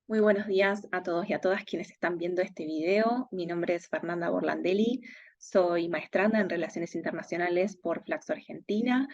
Muy buenos días a todos y a todas quienes están viendo este video. Mi nombre es Fernanda Borlandelli, soy maestranda en Relaciones Internacionales por Flaxo Argentina.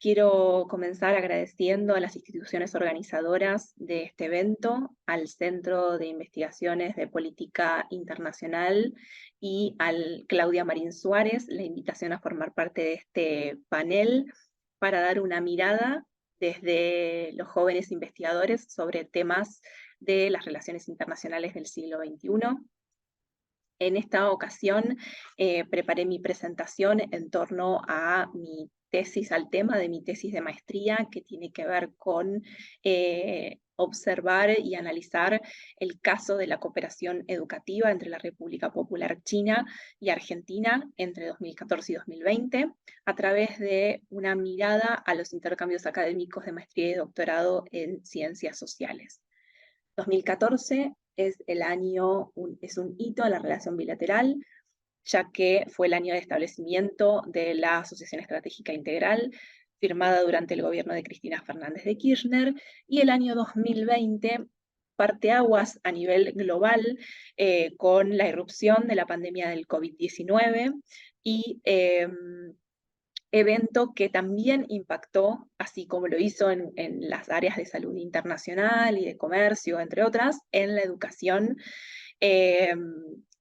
Quiero comenzar agradeciendo a las instituciones organizadoras de este evento, al Centro de Investigaciones de Política Internacional y al Claudia Marín Suárez la invitación a formar parte de este panel para dar una mirada desde los jóvenes investigadores sobre temas de las relaciones internacionales del siglo XXI. En esta ocasión preparé mi presentación en torno a mi tesis, al tema de mi tesis de maestría, que tiene que ver con observar y analizar el caso de la cooperación educativa entre la República Popular China y Argentina entre 2014 y 2020, a través de una mirada a los intercambios académicos de maestría y doctorado en ciencias sociales. 2014 es es un hito en la relación bilateral, ya que fue el año de establecimiento de la Asociación Estratégica Integral, firmada durante el gobierno de Cristina Fernández de Kirchner, y el año 2020 parteaguas a nivel global con la irrupción de la pandemia del COVID-19 y evento que también impactó, así como lo hizo en las áreas de salud internacional y de comercio, entre otras, en la educación eh,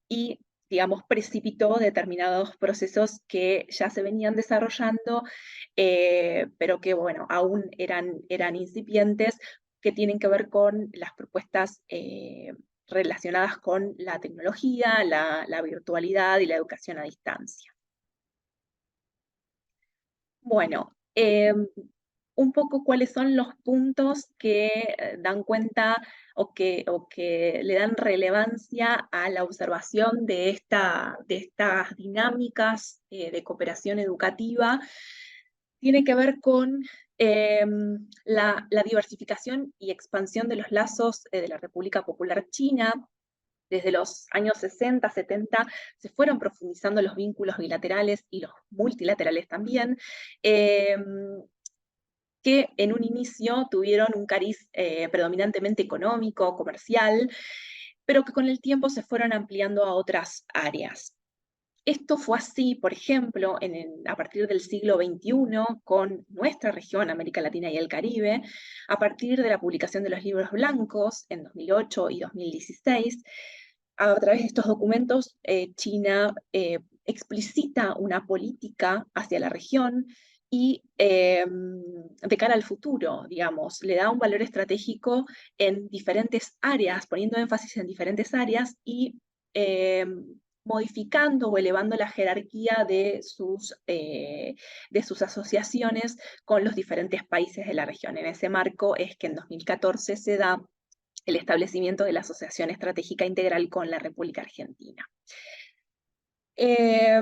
y, digamos, precipitó determinados procesos que ya se venían desarrollando, pero que, bueno, aún eran incipientes, que tienen que ver con las propuestas relacionadas con la tecnología, la virtualidad y la educación a distancia. Bueno, un poco cuáles son los puntos que dan cuenta o que le dan relevancia a la observación de estas dinámicas de cooperación educativa. Tiene que ver con la diversificación y expansión de los lazos de la República Popular China. Desde los años 60, 70, se fueron profundizando los vínculos bilaterales y los multilaterales también, eh, que en un inicio tuvieron un cariz predominantemente económico, comercial, pero que con el tiempo se fueron ampliando a otras áreas. Esto fue así, por ejemplo, a partir del siglo XXI, con nuestra región, América Latina y el Caribe, a partir de la publicación de los libros blancos en 2008 y 2016. A través de estos documentos, China explicita una política hacia la región y de cara al futuro, digamos, le da un valor estratégico en diferentes áreas, poniendo énfasis en diferentes áreas y eh, modificando o elevando la jerarquía de sus asociaciones con los diferentes países de la región. En ese marco es que en 2014 se da el establecimiento de la Asociación Estratégica Integral con la República Argentina. Eh,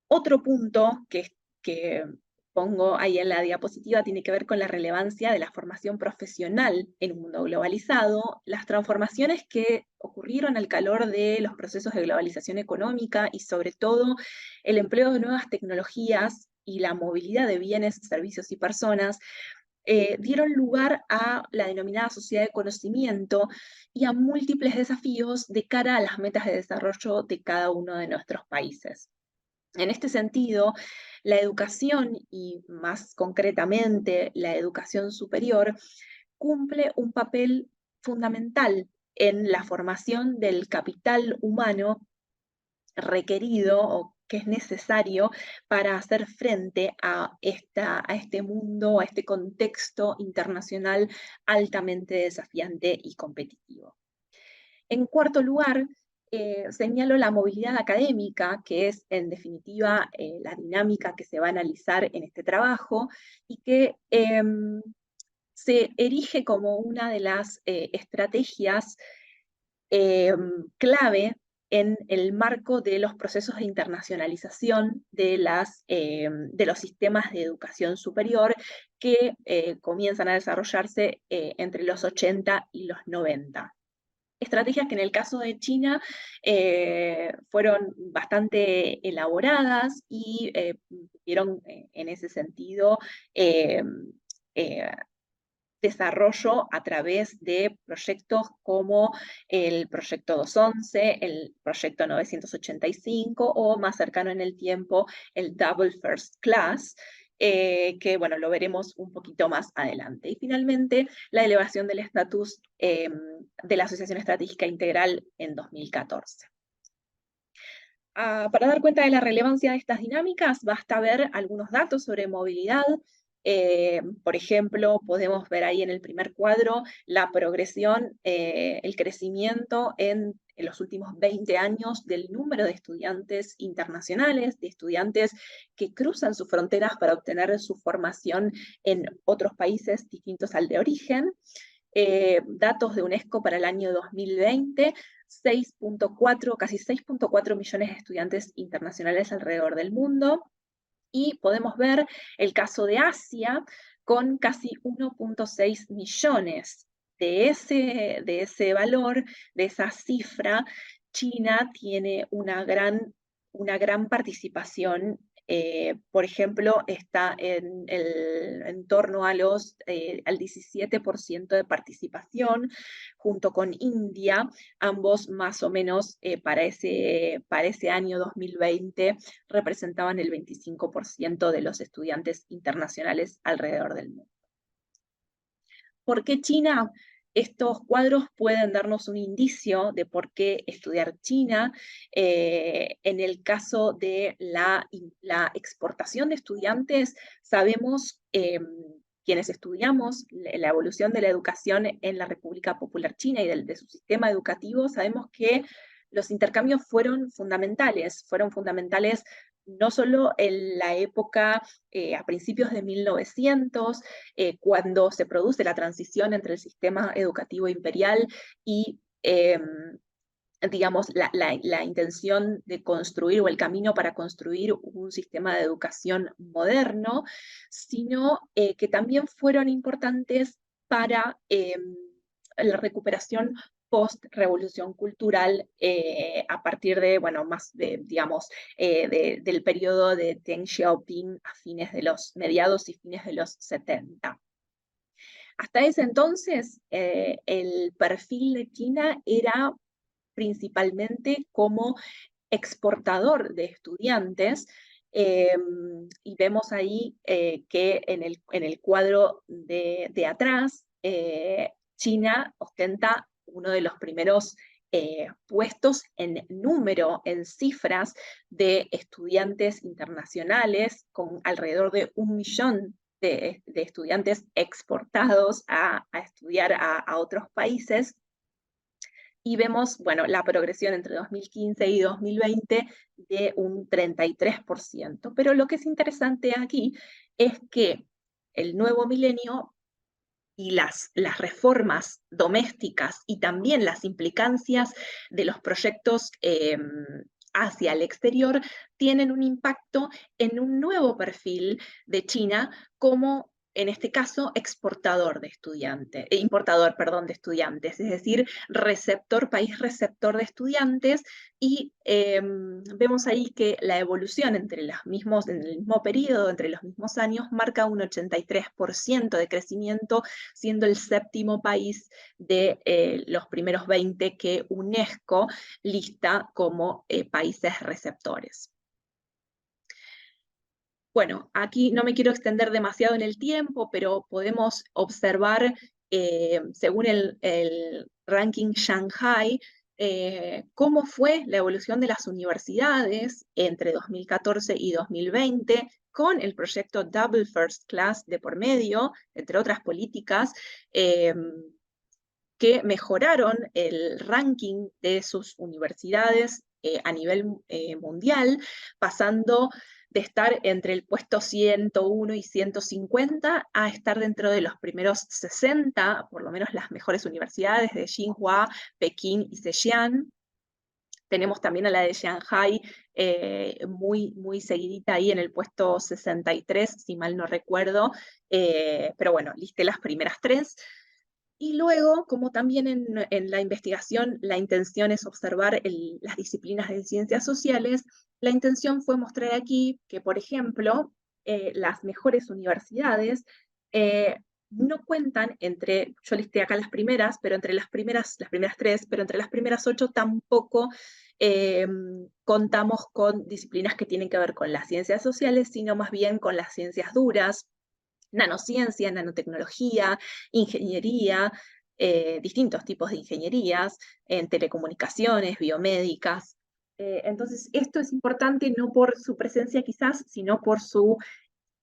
Otro punto que pongo ahí en la diapositiva tiene que ver con la relevancia de la formación profesional en un mundo globalizado, las transformaciones que ocurrieron al calor de los procesos de globalización económica y sobre todo el empleo de nuevas tecnologías y la movilidad de bienes, servicios y personas dieron lugar a la denominada sociedad de conocimiento y a múltiples desafíos de cara a las metas de desarrollo de cada uno de nuestros países. En este sentido, la educación y más concretamente la educación superior cumple un papel fundamental en la formación del capital humano requerido o que es necesario para hacer frente a este mundo, a este contexto internacional altamente desafiante y competitivo. En cuarto lugar, señalo la movilidad académica, que es en definitiva la dinámica que se va a analizar en este trabajo y que se erige como una de las estrategias eh, clave en el marco de los procesos de internacionalización de los sistemas de educación superior que comienzan a desarrollarse entre los 80 y los 90. Estrategias que en el caso de China fueron bastante elaboradas y tuvieron en ese sentido eh, eh, desarrollo a través de proyectos como el Proyecto 211, el Proyecto 985 o más cercano en el tiempo el Double First Class, que bueno, lo veremos un poquito más adelante. Y finalmente, la elevación del estatus de la Asociación Estratégica Integral en 2014. Para dar cuenta de la relevancia de estas dinámicas, basta ver algunos datos sobre movilidad. Por ejemplo, podemos ver ahí en el primer cuadro la progresión, el crecimiento en los últimos 20 años del número de estudiantes internacionales, de estudiantes que cruzan sus fronteras para obtener su formación en otros países distintos al de origen. Datos de UNESCO para el año 2020, 6.4, casi 6.4 millones de estudiantes internacionales alrededor del mundo. Y podemos ver el caso de Asia con casi 1.6 millones. De ese valor, de esa cifra, China tiene una gran participación. Por ejemplo, está en torno al 17% de participación, junto con India, ambos más o menos para ese año 2020 representaban el 25% de los estudiantes internacionales alrededor del mundo. ¿Por qué China? Estos cuadros pueden darnos un indicio de por qué estudiar China. En el caso de la exportación de estudiantes, sabemos, quienes estudiamos la evolución de la educación en la República Popular China y de su sistema educativo, sabemos que los intercambios fueron fundamentales no solo en la época a principios de 1900, cuando se produce la transición entre el sistema educativo imperial y, digamos, la intención de construir o el camino para construir un sistema de educación moderno, sino que también fueron importantes para la recuperación post-revolución cultural a partir de, bueno, más de, digamos, del periodo de Deng Xiaoping a mediados y fines de los 70. Hasta ese entonces, el perfil de China era principalmente como exportador de estudiantes, y vemos ahí que en el cuadro de atrás, China ostenta uno de los primeros puestos en número, en cifras de estudiantes internacionales, con alrededor de 1 millón de estudiantes exportados a estudiar a otros países. Y vemos, bueno, la progresión entre 2015 y 2020 de un 33%. Pero lo que es interesante aquí es que el nuevo milenio y las reformas domésticas y también las implicancias de los proyectos hacia el exterior tienen un impacto en un nuevo perfil de China como, en este caso, importador, perdón, de estudiantes, es decir, país receptor de estudiantes, y vemos ahí que la evolución en el mismo periodo, entre los mismos años, marca un 83% de crecimiento, siendo el séptimo país de los primeros 20 que UNESCO lista como países receptores. Bueno, aquí no me quiero extender demasiado en el tiempo, pero podemos observar, según el ranking Shanghai, cómo fue la evolución de las universidades entre 2014 y 2020, con el proyecto Double First Class de por medio, entre otras políticas, que mejoraron el ranking de sus universidades a nivel mundial, pasando de estar entre el puesto 101 y 150 a estar dentro de los primeros 60, por lo menos las mejores universidades de Tsinghua, Pekín y Zhejiang. Tenemos también a la de Shanghai muy, muy seguidita ahí en el puesto 63, si mal no recuerdo, pero bueno, listé las primeras 3. Y luego, como también en la investigación, la intención es observar las disciplinas de ciencias sociales, la intención fue mostrar aquí que, por ejemplo, las mejores universidades no cuentan entre, yo listé acá las primeras, pero entre las primeras 3, pero entre las primeras 8 tampoco contamos con disciplinas que tienen que ver con las ciencias sociales, sino más bien con las ciencias duras, nanociencia, nanotecnología, ingeniería, distintos tipos de ingenierías, en telecomunicaciones, biomédicas. Entonces, esto es importante no por su presencia quizás, sino por su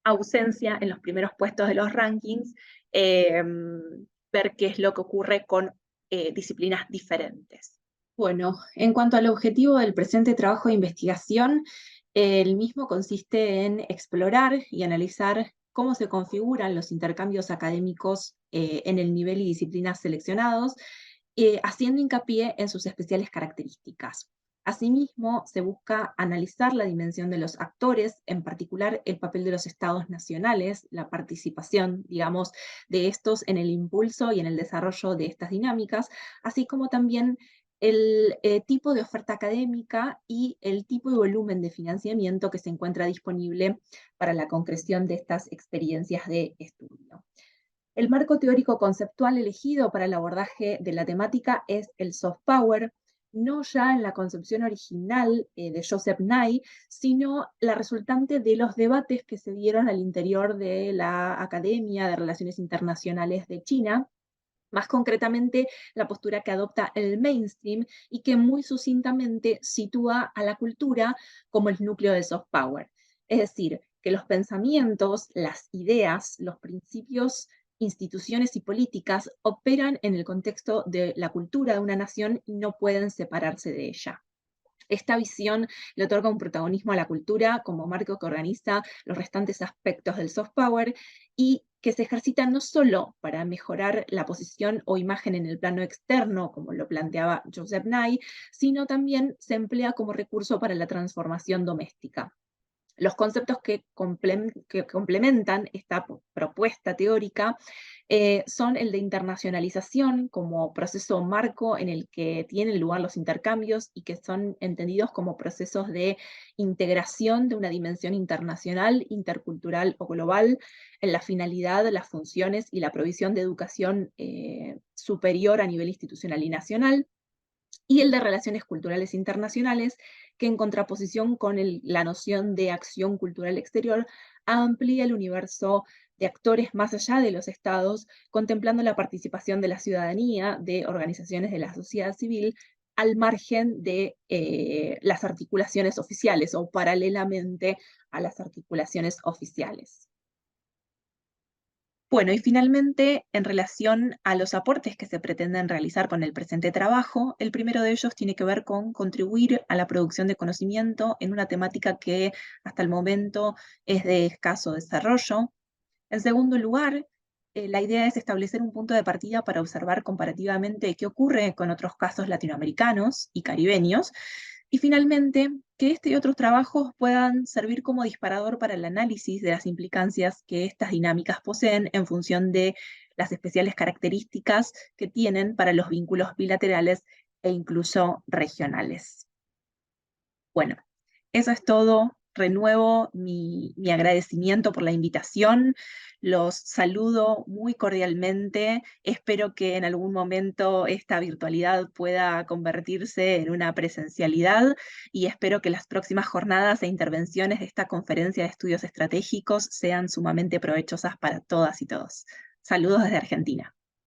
ausencia en los primeros puestos de los rankings, ver qué es lo que ocurre con disciplinas diferentes. Bueno, en cuanto al objetivo del presente trabajo de investigación, el mismo consiste en explorar y analizar cómo se configuran los intercambios académicos en el nivel y disciplinas seleccionados, haciendo hincapié en sus especiales características. Asimismo, se busca analizar la dimensión de los actores, en particular el papel de los estados nacionales, la participación, digamos, de estos en el impulso y en el desarrollo de estas dinámicas, así como también el tipo de oferta académica y el tipo y volumen de financiamiento que se encuentra disponible para la concreción de estas experiencias de estudio. El marco teórico conceptual elegido para el abordaje de la temática es el soft power, no ya en la concepción original de Joseph Nye, sino la resultante de los debates que se dieron al interior de la Academia de Relaciones Internacionales de China, más concretamente la postura que adopta el mainstream y que muy sucintamente sitúa a la cultura como el núcleo del soft power. Es decir, que los pensamientos, las ideas, los principios, instituciones y políticas operan en el contexto de la cultura de una nación y no pueden separarse de ella. Esta visión le otorga un protagonismo a la cultura como marco que organiza los restantes aspectos del soft power y que se ejercita no solo para mejorar la posición o imagen en el plano externo, como lo planteaba Joseph Nye, sino también se emplea como recurso para la transformación doméstica. Los conceptos que complementan esta propuesta teórica son el de internacionalización como proceso marco en el que tienen lugar los intercambios y que son entendidos como procesos de integración de una dimensión internacional, intercultural o global en la finalidad, las funciones y la provisión de educación superior a nivel institucional y nacional, y el de relaciones culturales internacionales, que en contraposición con la noción de acción cultural exterior, amplía el universo de actores más allá de los estados, contemplando la participación de la ciudadanía, de organizaciones de la sociedad civil, al margen de las articulaciones oficiales o paralelamente a las articulaciones oficiales. Bueno, y finalmente, en relación a los aportes que se pretenden realizar con el presente trabajo, el primero de ellos tiene que ver con contribuir a la producción de conocimiento en una temática que hasta el momento es de escaso desarrollo. En segundo lugar, la idea es establecer un punto de partida para observar comparativamente qué ocurre con otros casos latinoamericanos y caribeños. Y finalmente, que este y otros trabajos puedan servir como disparador para el análisis de las implicancias que estas dinámicas poseen en función de las especiales características que tienen para los vínculos bilaterales e incluso regionales. Bueno, eso es todo. Renuevo mi agradecimiento por la invitación. Los saludo muy cordialmente. Espero que en algún momento esta virtualidad pueda convertirse en una presencialidad y espero que las próximas jornadas e intervenciones de esta conferencia de estudios estratégicos sean sumamente provechosas para todas y todos. Saludos desde Argentina.